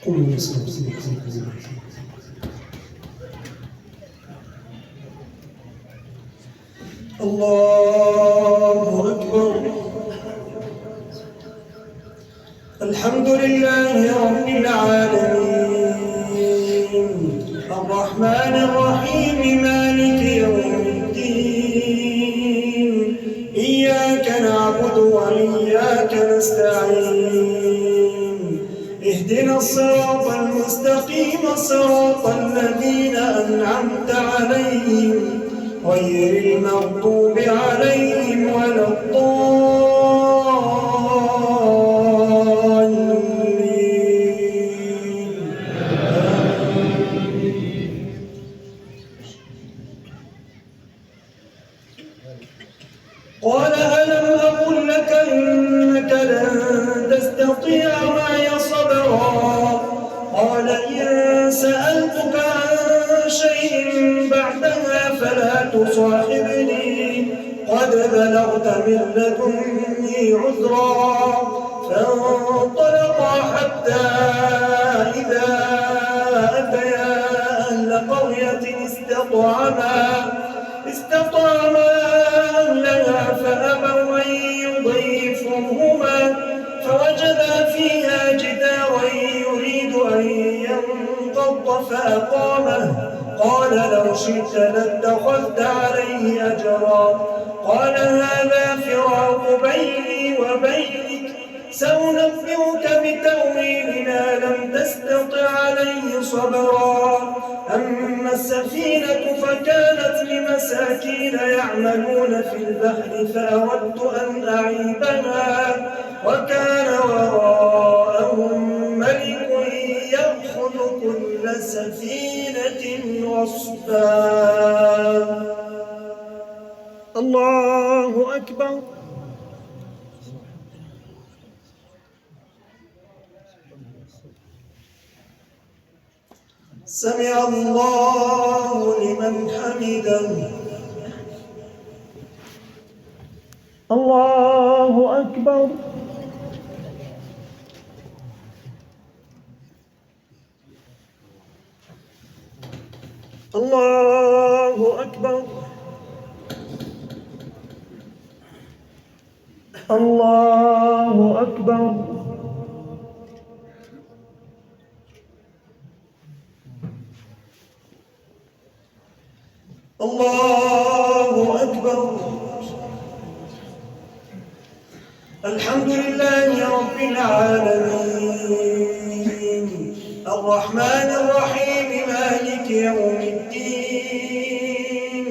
الله أكبر. الحمد لله رب العالمين الرحمن الرحيم مالك يوم الدين إياك نعبد وإياك نستعين اهدنا الصراط المستقيم صراط الذين أنعمت عليهم غير المغضوب عليهم ولا الضالين. قال ألم أقل لك إنك لن تستطيع معي صبرا قال إن سألتك عن شيء بعدها فلا تصاحبني قد بلغت من لدني عذرا. فانطلقا حتى إذا أتيا أهل قرية استطعما أهلها فأبوا أن يضيفوهما فوجدا فيها جدارا يريد أن ينقض فأقامه قال لو شئت لاتخذت عليه أجرا. قال هذا فراق بيني وبينك سأنبئك بتأويل ما لم تستطع عليه صبرا. أما السفينة فكانت لمساكين يعملون في البحر فأردت أن أعيبها وكان وراءهم ملك يأخذ كل سفينة غصبا. الله أكبر. سمع الله لمن حمده. الله أكبر. الله أكبر. الله أكبر. الله أكبر. الحمد لله رب العالمين الرحمن الرحيم مالك يوم الدين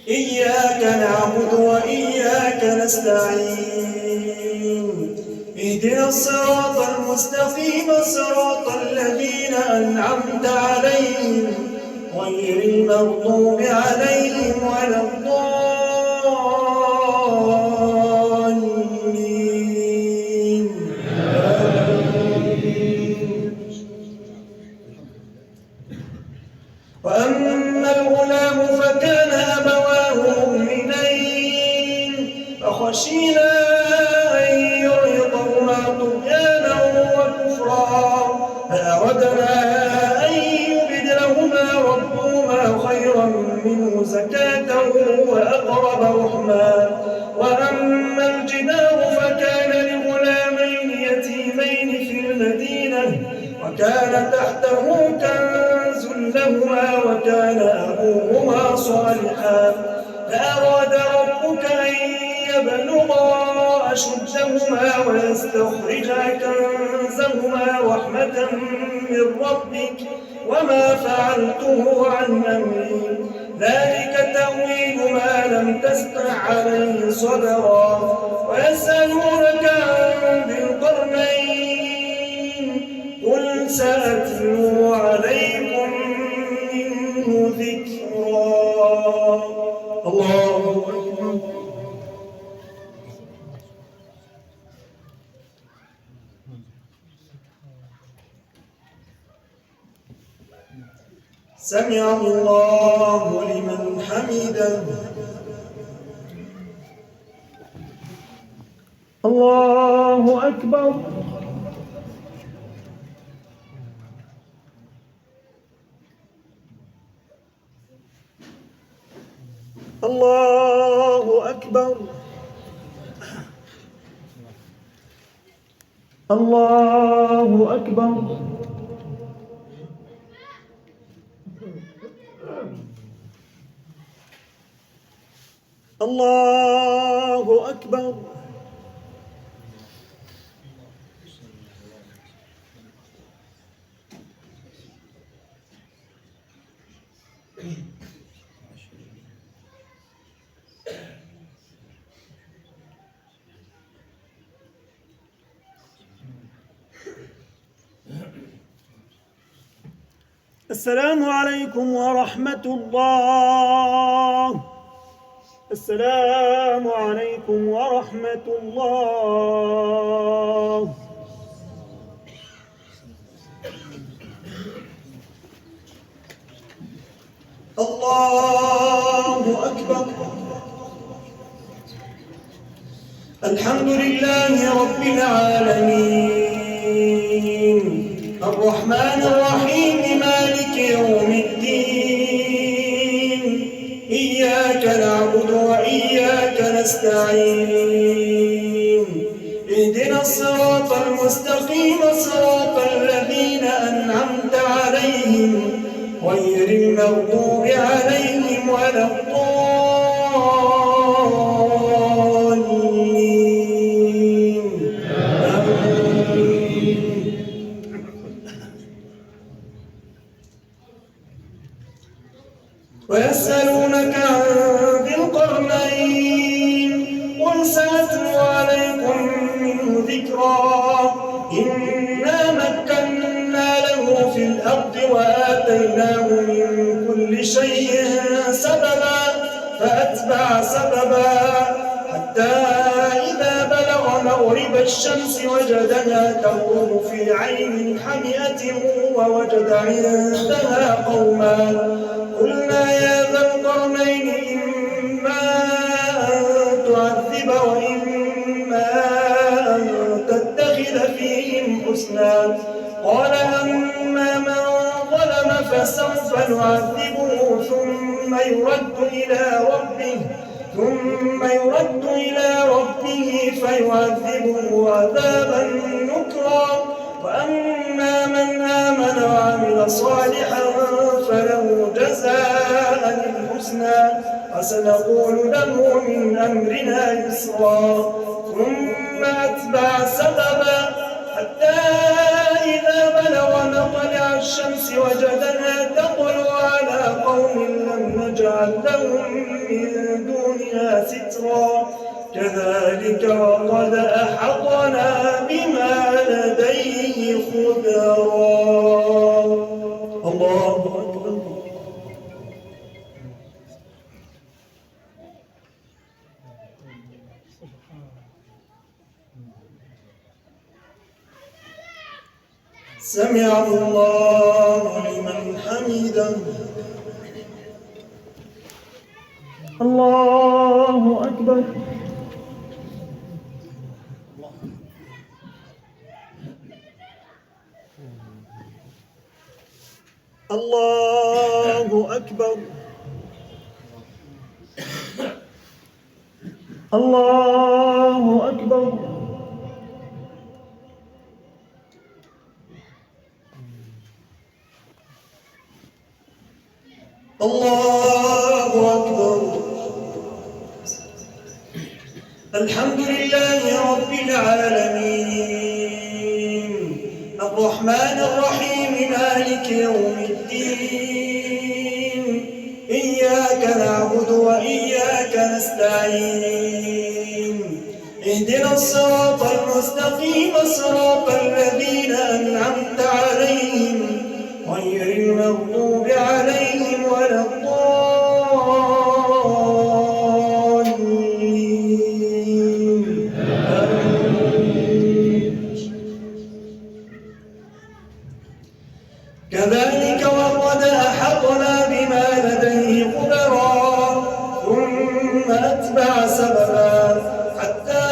إياك نعبد وإياك نستعين اهدنا الصراط المستقيم صراط الذين أنعمت عليهم غير المغضوب عليهم ولا الضالين. وأما الغلام فكان أبواه مؤمنين فخشينا أن يرهقهما طغيانا وكفرا فأردنا أن يبدلهما ربهما خيرا منه زكاة وأقرب رحما. وأما الجدار فكان لغلامين يتيمين في المدينة وكان تحته كنز لهما وكان أبوهما صالحا فأراد ربك أن يبلغا أشدهما ويستخرجا كنزهما رحمة من ربك وما فعلته عن أمري ذلك تأويل ما لم تستطع عليه صبرا. ويسألونك عن ذي القرنين قل سأتلو عليكم منه ذكرا. الله أكبر. سمع الله لمن حمده. الله أكبر. الله أكبر. الله أكبر. الله أكبر. السلام عليكم ورحمة الله. السلام عليكم ورحمة الله. الله أكبر. الحمد لله رب العالمين الرحمن الرحيم مالك يوم الدين إياك نعبد وإياك نستعين اهدنا الصراط المستقيم صراط الذين أنعمت عليهم غير المغضوب عليهم ولا الضالين. ويسألونك عن ذي القرنين قل سأتلو عليكم منه ذكرا إنا مكنا له في الأرض وآتيناه من كل شيء سببا فأتبع سببا حتى إذا بلغ مغرب الشمس وجدها تغرب في عين حمئة ووجد عندها قوما قلنا يا ذا القرنين إما أن تعذب وإما أن تتخذ فيهم حسنا قال أما من ظلم فسوف نعذبه ثم يرد إلى ربه فيعذبه عذابا نكرا وأما من آمن وعمل صالحا فله جزاء الحسنى وسنقول له من أمرنا يسرا ثم أتبع سببا حتى إذا بلغ مطلع الشمس وجدها تطلع على قوم لم نجعل لهم من دونها سترا كذلك وقد أحطنا بما لديه خبرا. الله أكبر. سمع الله لمن حمده. الله أكبر. الله أكبر. الله أكبر. الله أكبر. الحمد لله رب العالمين الرحمن الرحيم مالك يوم الدين إياك نعبد وإياك نستعين اهدنا الصراط المستقيم صراط الذين أنعمت عليهم غير المغضوب عليهم ولا الضالين. كذلك وقد أحطنا بما لديه خبرا ثم أتبع سببا حتى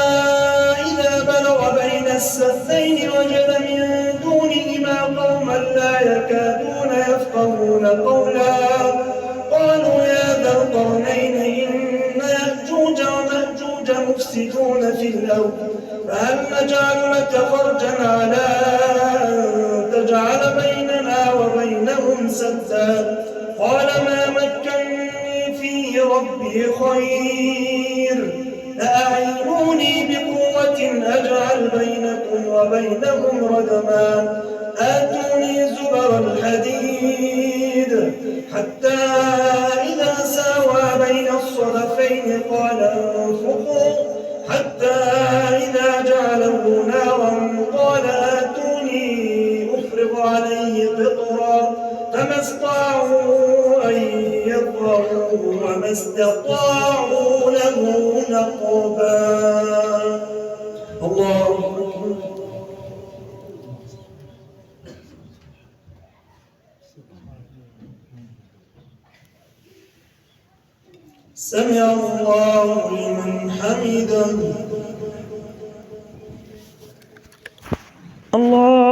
إذا بلغ بين السدين وجد من دونهما قوما لا يكادون يفقهون قولا قالوا يا ذا القرنين إن الأرض فهل نجعل لك خرجا على أن تجعل بيننا وبينهم سدا قال ما مكنني فيه ربي خير فأعينوني بقوة أجعل بينكم وبينهم ردما آتوني زبر الحديد حتى إذا ساوى بين الصدفين قال انفخوا حتى إذا جعله نارا قال آتوني أفرغ عليه قطرا فما استطاعوا أن يظهروه وما استطاعوا له نقبا. الله أكبر. سمع الله لمن حمده. الله